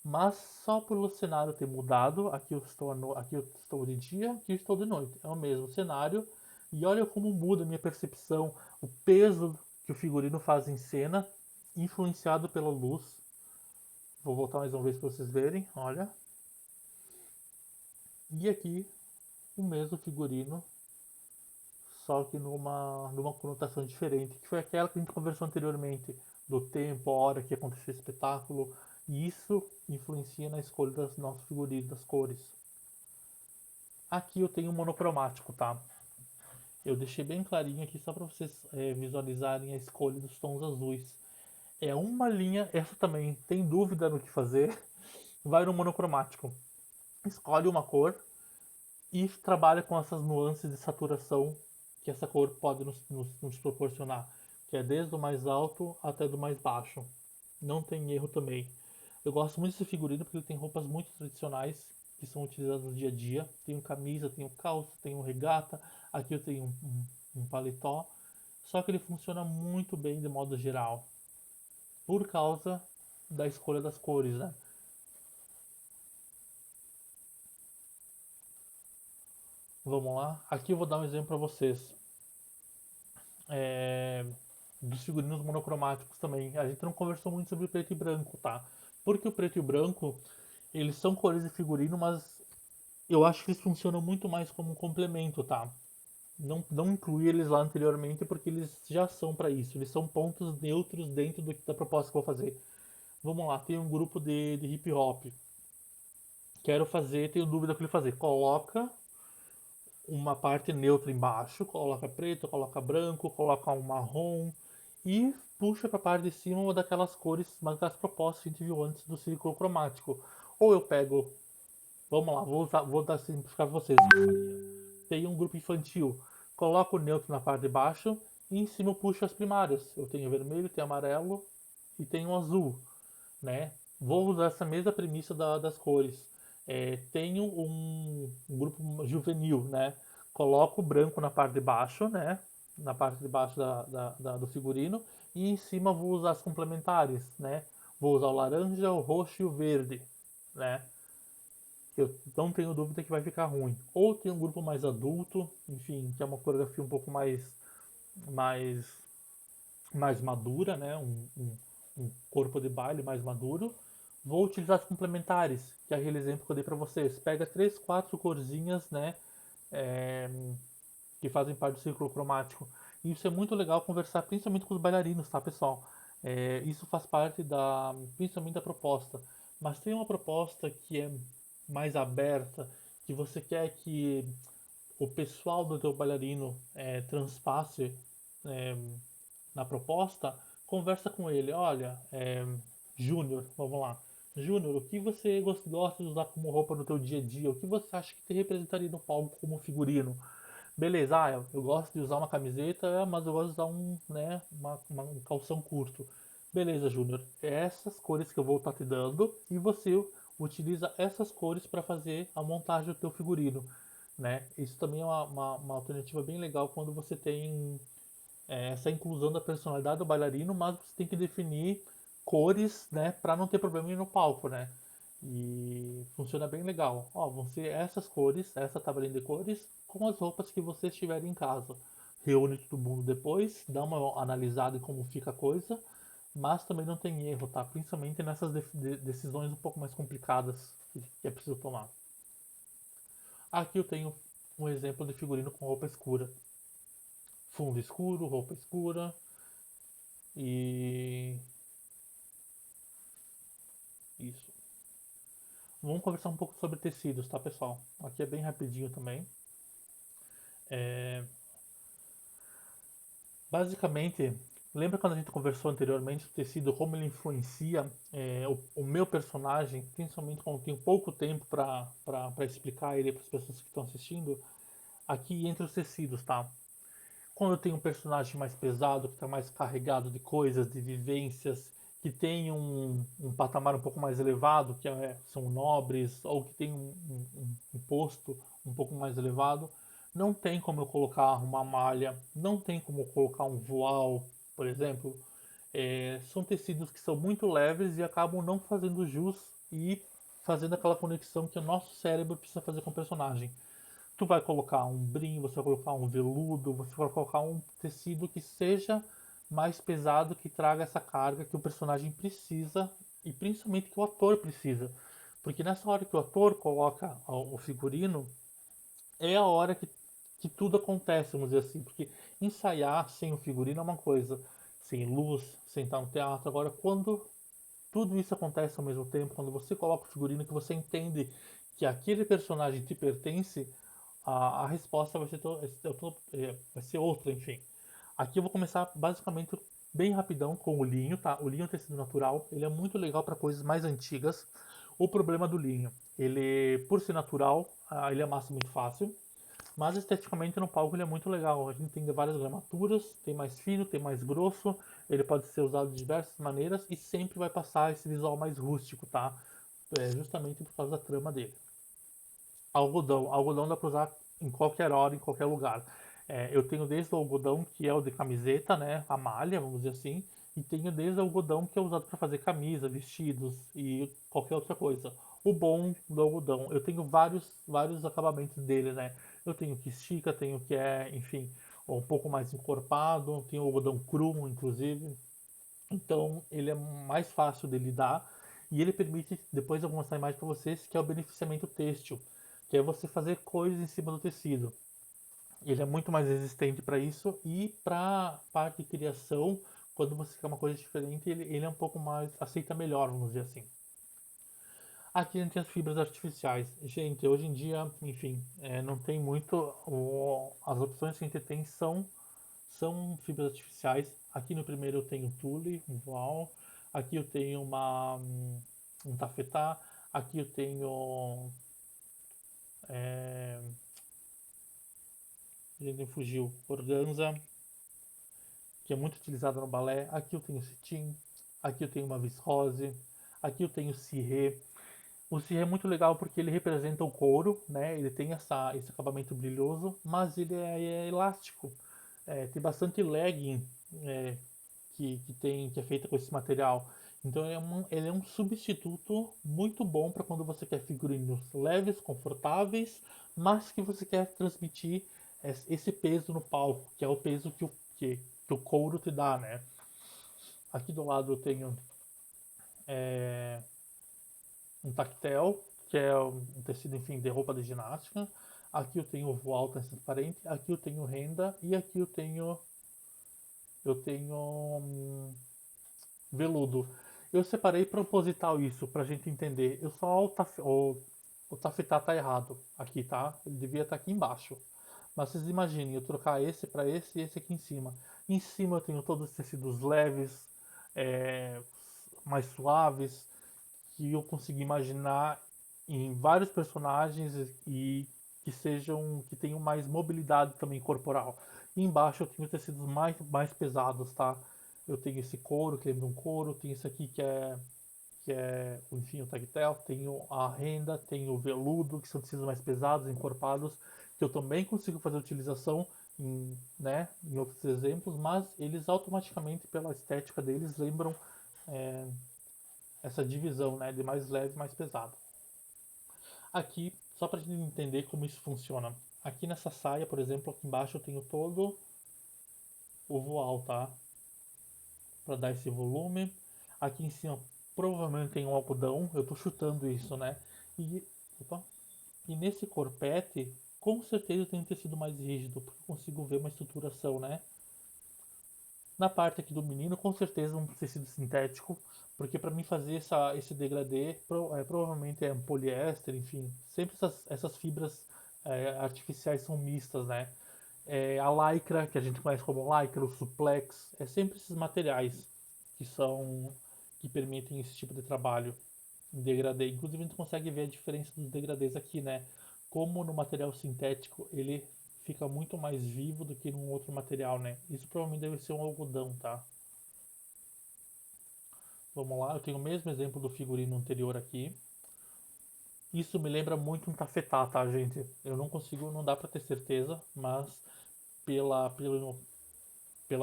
Mas só pelo cenário ter mudado, aqui eu estou de dia, aqui eu estou de noite. É o mesmo cenário. E olha como muda a minha percepção, o peso que o figurino faz em cena, influenciado pela luz. Vou voltar mais uma vez para vocês verem, olha. E aqui o mesmo figurino, só que numa conotação diferente, que foi aquela que a gente conversou anteriormente, do tempo, a hora que aconteceu o espetáculo. E isso influencia na escolha das nossos figurinos, das cores. Aqui eu tenho um monocromático, tá? Eu deixei bem clarinho aqui só para vocês visualizarem a escolha dos tons azuis. É uma linha, essa também tem dúvida no que fazer, vai no monocromático. Escolhe uma cor e trabalha com essas nuances de saturação que essa cor pode nos proporcionar, que é desde o mais alto até do mais baixo. Não tem erro também. Eu gosto muito desse figurino porque ele tem roupas muito tradicionais que são utilizadas no dia a dia. Tenho camisa, tenho calça, tenho regata, aqui eu tenho um paletó. Só que ele funciona muito bem de modo geral, por causa da escolha das cores, né? Vamos lá. Aqui eu vou dar um exemplo para vocês. É, dos figurinos monocromáticos também. A gente não conversou muito sobre o preto e branco, tá? Porque o preto e o branco, eles são cores de figurino, mas eu acho que eles funcionam muito mais como um complemento, tá? Não incluí eles lá anteriormente porque eles já são para isso. Eles são pontos neutros dentro da proposta que eu vou fazer. Vamos lá, tem um grupo de hip hop. Quero fazer, tenho dúvida o que ele fazer. Coloca uma parte neutra embaixo, coloca preto, coloca branco, coloca um marrom e puxa para a parte de cima uma daquelas cores, mas das propostas que a gente viu antes do círculo cromático. Ou eu pego, vamos lá, vou dar simplificar para vocês. Tem um grupo infantil, coloco o neutro na parte de baixo e em cima eu puxo as primárias. Eu tenho vermelho, tenho amarelo e tenho azul, né? Vou usar essa mesma premissa das cores. Tenho um grupo juvenil, né? Coloco o branco na parte de baixo, né? Na parte de baixo do figurino e em cima vou usar as complementares, né? Vou usar o laranja, o roxo e o verde, né? Eu não tenho dúvida que vai ficar ruim. Ou tem um grupo mais adulto, enfim, que é uma coreografia um pouco mais, mais madura, né? Um corpo de baile mais maduro. Vou utilizar as complementares, que é aquele exemplo que eu dei para vocês. Pega 3, 4 corzinhas, né? É, que fazem parte do círculo cromático. E isso é muito legal conversar, principalmente com os bailarinos, tá, pessoal? Isso faz parte principalmente da proposta. Mas tem uma proposta que é mais aberta, que você quer que o pessoal do teu bailarino transpasse é, na proposta, conversa com ele. Olha, Júnior, vamos lá. Júnior, o que você gosta de usar como roupa no teu dia a dia? O que você acha que te representaria no palco como figurino? Beleza, eu gosto de usar uma camiseta, mas eu gosto de usar um calção curto. Beleza, Júnior. É essas cores que eu vou estar te dando e você utiliza essas cores para fazer a montagem do teu figurino, né? Isso também é uma alternativa bem legal quando você tem essa inclusão da personalidade do bailarino, mas você tem que definir cores, né, para não ter problema no palco, né? E funciona bem legal. Ó, vão ser essas cores, essa tabelinha de cores, com as roupas que vocês tiverem em casa. Reúne todo mundo depois, dá uma analisada em como fica a coisa, mas também não tem erro, tá? Principalmente nessas decisões um pouco mais complicadas que é preciso tomar. Aqui eu tenho um exemplo de figurino com roupa escura. Fundo escuro, roupa escura e isso. Vamos conversar um pouco sobre tecidos, tá, pessoal? Aqui é bem rapidinho também. É, basicamente, lembra quando a gente conversou anteriormente o tecido, como ele influencia o meu personagem, principalmente quando eu tenho pouco tempo para explicar ele para as pessoas que estão assistindo? Aqui entre os tecidos, tá? Quando eu tenho um personagem mais pesado, que está mais carregado de coisas, de vivências, que tem um patamar um pouco mais elevado, são nobres, ou que tem um posto um pouco mais elevado, não tem como eu colocar uma malha, não tem como eu colocar um voal, por exemplo. São tecidos que são muito leves e acabam não fazendo jus e fazendo aquela conexão que o nosso cérebro precisa fazer com o personagem. Tu vai colocar um brim, você vai colocar um veludo, você vai colocar um tecido que seja mais pesado, que traga essa carga que o personagem precisa e principalmente que o ator precisa. Porque nessa hora que o ator coloca o figurino, é a hora que tudo acontece, vamos dizer assim. Porque ensaiar sem o figurino é uma coisa, sem luz, sem estar no teatro. Agora, quando tudo isso acontece ao mesmo tempo, quando você coloca o figurino que você entende que aquele personagem te pertence, a resposta vai ser outra, enfim. Aqui eu vou começar basicamente bem rapidão com o linho, tá? O linho é um tecido natural, ele é muito legal para coisas mais antigas. O problema do linho, ele, por ser natural, ele amassa muito fácil, mas esteticamente no palco ele é muito legal. A gente tem várias gramaturas, tem mais fino, tem mais grosso, ele pode ser usado de diversas maneiras e sempre vai passar esse visual mais rústico, tá? Justamente por causa da trama dele. Algodão. Algodão dá para usar em qualquer hora, em qualquer lugar. Eu tenho desde o algodão que é o de camiseta, né, a malha, vamos dizer assim, e tenho desde o algodão que é usado para fazer camisa, vestidos e qualquer outra coisa. O bom do algodão, eu tenho vários acabamentos dele, né? Eu tenho que estica, tenho que enfim, um pouco mais encorpado, tenho o algodão cru, inclusive. Então ele é mais fácil de lidar e ele permite, depois eu vou mostrar a imagem para vocês, que é o beneficiamento têxtil, que é você fazer coisas em cima do tecido. Ele é muito mais resistente para isso e para parte de criação, quando você quer uma coisa diferente, ele é um pouco mais, aceita melhor, vamos dizer assim. Aqui a gente tem as fibras artificiais. Gente, hoje em dia, enfim, não tem muito. As opções que a gente tem são fibras artificiais. Aqui no primeiro eu tenho tule, um voal. Aqui eu tenho um tafetá. Aqui eu tenho. É, a gente fugiu, organza, que é muito utilizado no balé. Aqui eu tenho cetim. Aqui eu tenho uma viscose. Aqui eu tenho cirrê. O cirré é muito legal porque ele representa o couro, né? Ele tem esse acabamento brilhoso, mas ele é elástico. Tem bastante legging é, que é feita com esse material. Então ele é um substituto muito bom para quando você quer figurinos leves, confortáveis, mas que você quer transmitir esse peso no palco, que é o peso que o couro te dá, né? Aqui do lado eu tenho é, um tactel, que é um tecido, enfim, de roupa de ginástica. Aqui eu tenho voal transparente, aqui eu tenho renda e aqui eu tenho veludo. Eu separei proposital isso pra gente entender. Eu só o tafetá tá errado aqui, tá? Ele devia estar aqui embaixo. Mas vocês imaginem, eu trocar esse para esse e esse aqui em cima. Em cima eu tenho todos os tecidos leves, é, mais suaves, que eu consegui imaginar em vários personagens e que tenham mais mobilidade também corporal. E embaixo eu tenho tecidos mais pesados, tá? Eu tenho esse couro, que lembra um couro, tenho esse aqui que é enfim, o tactel, tenho a renda, tenho o veludo, que são tecidos mais pesados, encorpados, que eu também consigo fazer utilização em outros exemplos, mas eles automaticamente, pela estética deles, lembram é, essa divisão, né, de mais leve e mais pesado. Aqui, só para a gente entender como isso funciona. Aqui nessa saia, por exemplo, aqui embaixo eu tenho todo o voal, tá? para dar esse volume. Aqui em cima provavelmente tem um algodão, eu estou chutando isso, né? E, opa, e nesse corpete, com certeza tem um tecido mais rígido, porque eu consigo ver uma estruturação, né? Na parte aqui do menino, com certeza um tecido sintético, porque para mim fazer esse degradê, provavelmente é um poliéster, enfim, sempre essas fibras artificiais são mistas, né? A lycra, que a gente conhece como lycra, o suplex, é sempre esses materiais que são que permitem esse tipo de trabalho em degradê. Inclusive a gente consegue ver a diferença dos degradês aqui, né? Como no material sintético ele fica muito mais vivo do que num outro material, né? Isso provavelmente deve ser um algodão, tá? Vamos lá, eu tenho o mesmo exemplo do figurino anterior aqui. Isso me lembra muito um tafetá, tá, gente? Eu não consigo, não dá pra ter certeza, mas pela, pelo,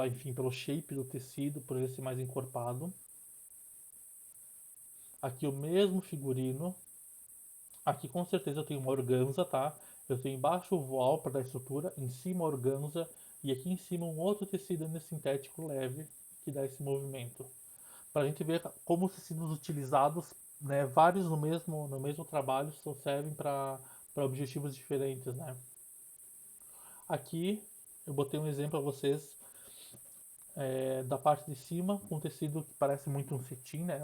enfim, pelo shape do tecido, por ele ser mais encorpado. Aqui o mesmo figurino. Aqui com certeza eu tenho uma organza, tá? Eu tenho embaixo o voal para dar estrutura, em cima a organza e aqui em cima um outro tecido ainda sintético leve que dá esse movimento. Para a gente ver como os tecidos utilizados, né, vários no mesmo trabalho, só servem para objetivos diferentes, né? Aqui eu botei um exemplo para vocês da parte de cima, com um tecido que parece muito um cetim, né?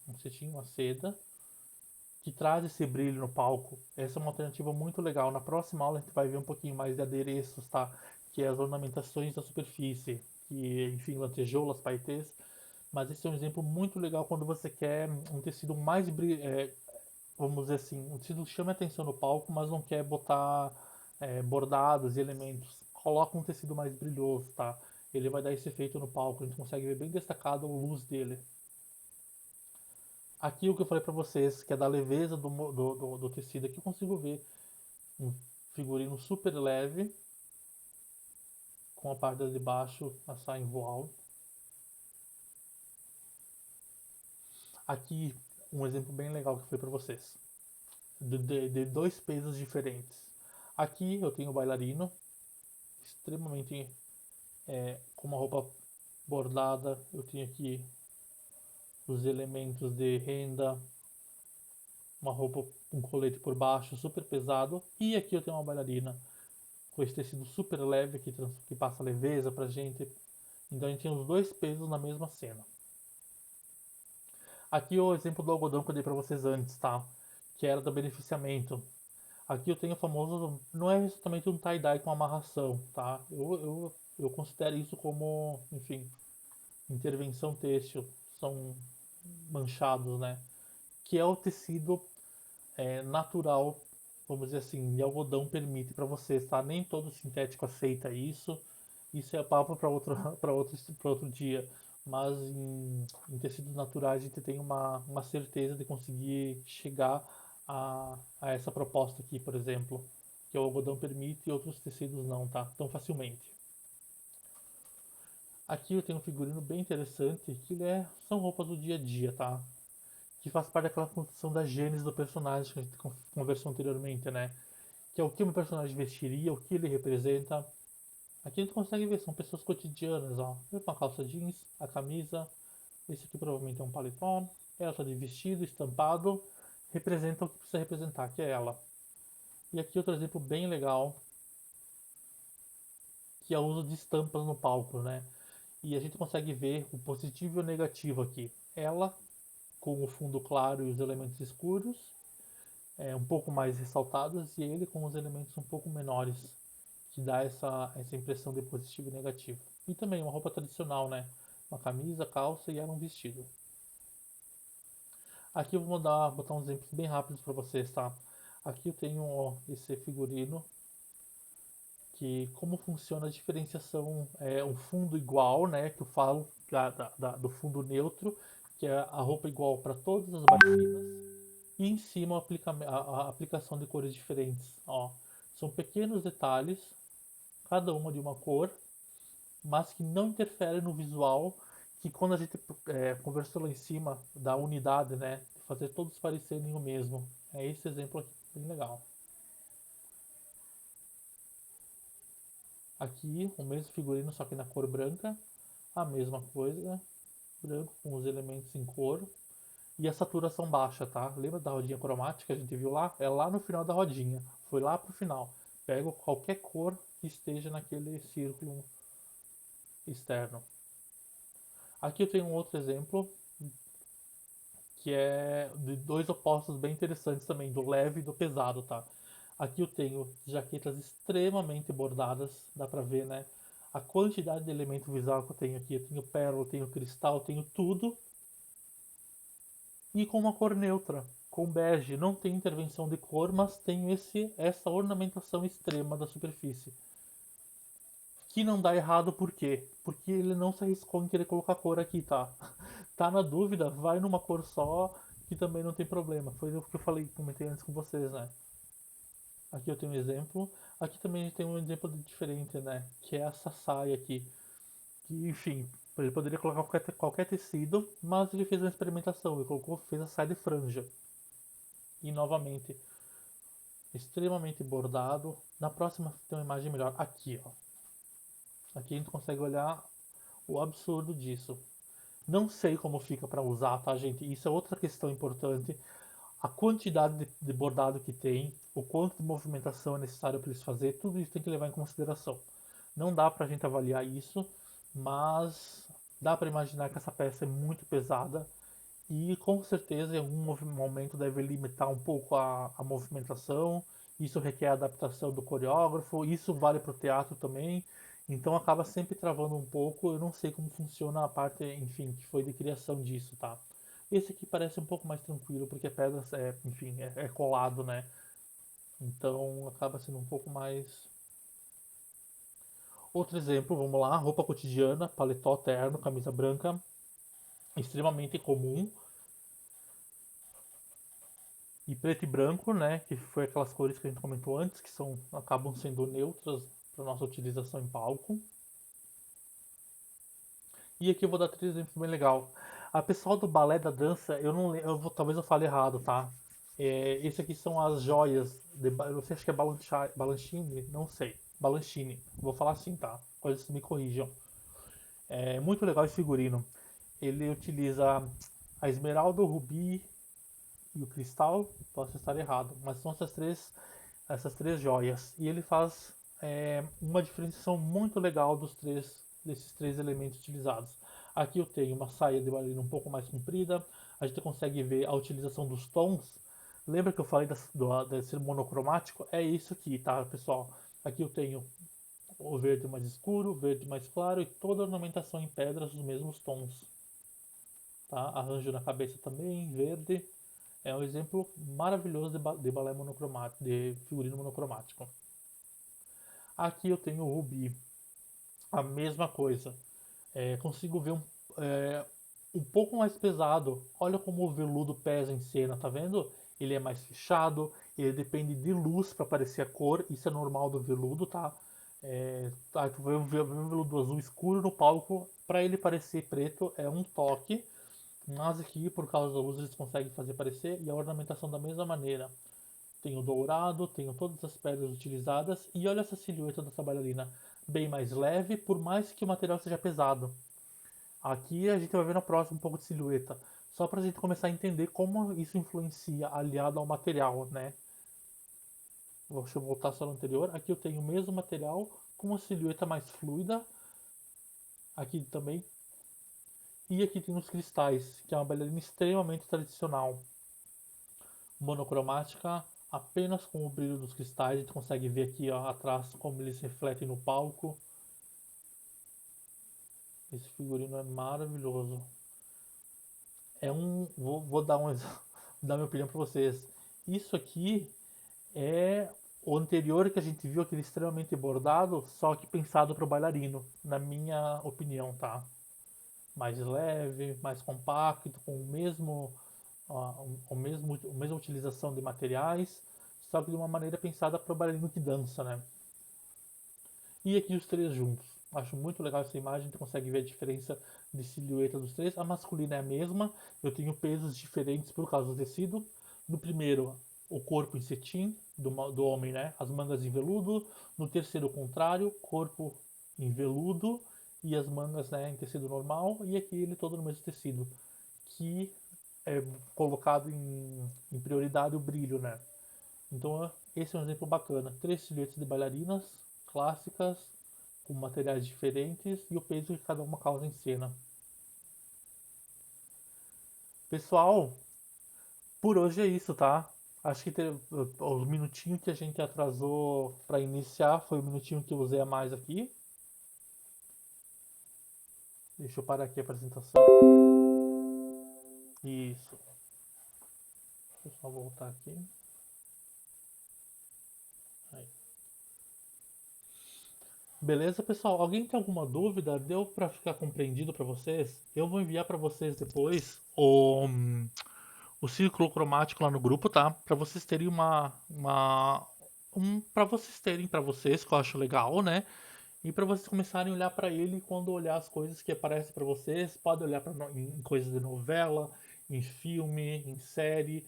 Um cetim, uma seda, que traz esse brilho no palco. Essa é uma alternativa muito legal. Na próxima aula a gente vai ver um pouquinho mais de adereços, tá? Que é as ornamentações da superfície, que enfim, lantejoulas, paetês. Mas esse é um exemplo muito legal quando você quer um tecido mais vamos dizer assim, um tecido que chame a atenção no palco, mas não quer botar bordados e elementos. Coloca um tecido mais brilhoso, tá? Ele vai dar esse efeito no palco. A gente consegue ver bem destacado a luz dele. Aqui o que eu falei pra vocês, que é da leveza do tecido, aqui eu consigo ver um figurino super leve, com a parte de baixo a saia em voal. Aqui um exemplo bem legal que eu falei pra vocês, de dois pesos diferentes. Aqui eu tenho o bailarino, extremamente com uma roupa bordada, eu tenho aqui os elementos de renda, uma roupa, um colete por baixo super pesado, e aqui eu tenho uma bailarina com esse tecido super leve que passa leveza pra gente. Então a gente tem os dois pesos na mesma cena. Aqui o exemplo do algodão que eu dei pra vocês antes, tá? Que era do beneficiamento. Aqui eu tenho o famoso, não é exatamente um tie-dye com amarração, tá? Eu considero isso como, enfim, intervenção têxtil, são manchados, né? Que é o tecido natural, vamos dizer assim, de algodão permite para vocês, tá? Nem todo sintético aceita isso. Isso é papo para outro, para outro dia. Mas em tecidos naturais a gente tem uma certeza de conseguir chegar a essa proposta aqui, por exemplo, que o algodão permite e outros tecidos não, tá? Tão facilmente. Aqui eu tenho um figurino bem interessante, que são roupas do dia a dia, tá? Que faz parte daquela construção da gênese do personagem que a gente conversou anteriormente, né? Que é o que um personagem vestiria, o que ele representa. Aqui a gente consegue ver, são pessoas cotidianas, ó. Uma calça jeans, a camisa, esse aqui provavelmente é um paletó, ela tá de vestido, estampado, representa o que precisa representar, que é ela. E aqui outro exemplo bem legal, que é o uso de estampas no palco, né? E a gente consegue ver o positivo e o negativo aqui. Ela com o fundo claro e os elementos escuros, um pouco mais ressaltados, e ele com os elementos um pouco menores, que dá essa impressão de positivo e negativo. E também uma roupa tradicional, né? Uma camisa, calça e ela um vestido. Aqui eu vou botar uns exemplos bem rápidos para vocês, tá? Aqui eu tenho esse figurino, que como funciona a diferenciação, um fundo igual, né? Que eu falo do fundo neutro, que é a roupa igual para todas as bailarinas. E em cima a aplicação de cores diferentes. Ó, são pequenos detalhes, cada uma de uma cor, mas que não interferem no visual, que quando a gente conversou lá em cima da unidade, né, de fazer todos parecerem o mesmo. É esse exemplo aqui, bem legal. Aqui o mesmo figurino, só que na cor branca. A mesma coisa, branco com os elementos em cor. E a saturação baixa, tá? Lembra da rodinha cromática que a gente viu lá? É lá no final da rodinha. Foi lá pro final. Pego qualquer cor que esteja naquele círculo externo. Aqui eu tenho um outro exemplo que é de dois opostos bem interessantes também, do leve e do pesado, tá? Aqui eu tenho jaquetas extremamente bordadas, dá pra ver, né? A quantidade de elemento visual que eu tenho aqui. Eu tenho pérola, eu tenho cristal, eu tenho tudo. E com uma cor neutra, com bege. Não tem intervenção de cor, mas tem essa ornamentação extrema da superfície. Que não dá errado por quê? Porque ele não se arriscou em querer colocar cor aqui, tá? Tá na dúvida, vai numa cor só, que também não tem problema. Foi o que eu falei, comentei antes com vocês, né? Aqui eu tenho um exemplo. Aqui também a gente tem um exemplo diferente, né? Que é essa saia aqui. Que, enfim, ele poderia colocar qualquer tecido, mas ele fez uma experimentação. Ele colocou, fez a saia de franja. E novamente, extremamente bordado. Na próxima tem uma imagem melhor. Aqui, ó. Aqui a gente consegue olhar o absurdo disso. Não sei como fica para usar, tá, gente? Isso é outra questão importante. A quantidade de bordado que tem, o quanto de movimentação é necessário para eles fazer, tudo isso tem que levar em consideração. Não dá para a gente avaliar isso, mas dá para imaginar que essa peça é muito pesada e com certeza em algum momento deve limitar um pouco a movimentação. Isso requer adaptação do coreógrafo, isso vale para o teatro também. Então acaba sempre travando um pouco. Eu não sei como funciona a parte, enfim, que foi de criação disso, tá? Esse aqui parece um pouco mais tranquilo, porque a pedra enfim, é colado, né? Então acaba sendo um pouco mais. Outro exemplo, vamos lá, roupa cotidiana, paletó terno, camisa branca, extremamente comum. E preto e branco, né? Que foi aquelas cores que a gente comentou antes, que acabam sendo neutras para nossa utilização em palco. E aqui eu vou dar três exemplos bem legal. A pessoal do balé da dança, eu não talvez eu fale errado, tá? Esse aqui são as joias. Eu sei, acho que é Balanchine, não sei. Balanchine, vou falar assim, tá? Coisas me corrijam. É muito legal esse figurino. Ele utiliza a esmeralda, o rubi e o cristal. Posso estar errado, mas são essas três joias. E ele faz uma diferenciação muito legal desses três elementos utilizados. Aqui eu tenho uma saia de bailarina um pouco mais comprida, a gente consegue ver a utilização dos tons. Lembra que eu falei desse monocromático? É isso aqui, tá, pessoal? Aqui eu tenho o verde mais escuro, o verde mais claro e toda a ornamentação em pedras dos mesmos tons. Tá? Arranjo na cabeça também, verde. É um exemplo maravilhoso de balé monocromático, de figurino monocromático. Aqui eu tenho o rubi, a mesma coisa. Consigo ver um pouco mais pesado. Olha como o veludo pesa em cena, tá vendo? Ele é mais fechado, ele depende de luz para aparecer a cor, isso é normal do veludo, tá? Tu vê um veludo azul escuro no palco, para ele parecer preto é um toque, mas aqui por causa da luz eles conseguem fazer parecer e a ornamentação da mesma maneira. Tem o dourado, tenho todas as pedras utilizadas e olha essa silhueta dessa bailarina, bem mais leve, por mais que o material seja pesado. Aqui a gente vai ver na próxima um pouco de silhueta, só para a gente começar a entender como isso influencia aliado ao material, né? Deixa eu voltar só no anterior. Aqui eu tenho o mesmo material com uma silhueta mais fluida. Aqui também. E aqui tem os cristais, que é uma bailarina extremamente tradicional. Monocromática, apenas com o brilho dos cristais. A gente consegue ver aqui ó, atrás como eles refletem no palco. Esse figurino é maravilhoso. Vou dar dar minha opinião para vocês. Isso aqui é o anterior que a gente viu, aquele extremamente bordado, só que pensado para o bailarino, na minha opinião, tá? Mais leve, mais compacto, com a mesma utilização de materiais, só que de uma maneira pensada para o bailarino que dança, né? E aqui os três juntos. Acho muito legal essa imagem, a gente consegue ver a diferença de silhueta dos três. A masculina é a mesma, eu tenho pesos diferentes por causa do tecido. No primeiro, o corpo em cetim do homem, né? As mangas em veludo. No terceiro, o contrário, corpo em veludo e as mangas, né, em tecido normal, e aqui ele todo no mesmo tecido, que é colocado em prioridade o brilho, né? Então esse é um exemplo bacana. 3 silhuetas de bailarinas clássicas, com materiais diferentes e o peso que cada uma causa em cena. Pessoal, por hoje é isso, tá? Acho que o minutinho que a gente atrasou para iniciar foi o minutinho que eu usei a mais aqui. Deixa eu parar aqui a apresentação. Isso. Deixa eu só voltar aqui. Aí. Beleza, pessoal? Alguém tem alguma dúvida? Deu para ficar compreendido para vocês? Eu vou enviar para vocês depois o círculo cromático lá no grupo, tá? Para vocês terem para vocês terem para vocês, que eu acho legal, né? E para vocês começarem a olhar para ele quando olhar as coisas que aparecem para vocês, pode olhar em coisas de novela, em filme, em série,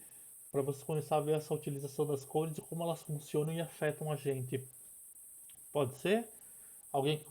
para você começar a ver essa utilização das cores e como elas funcionam e afetam a gente. Pode ser? Alguém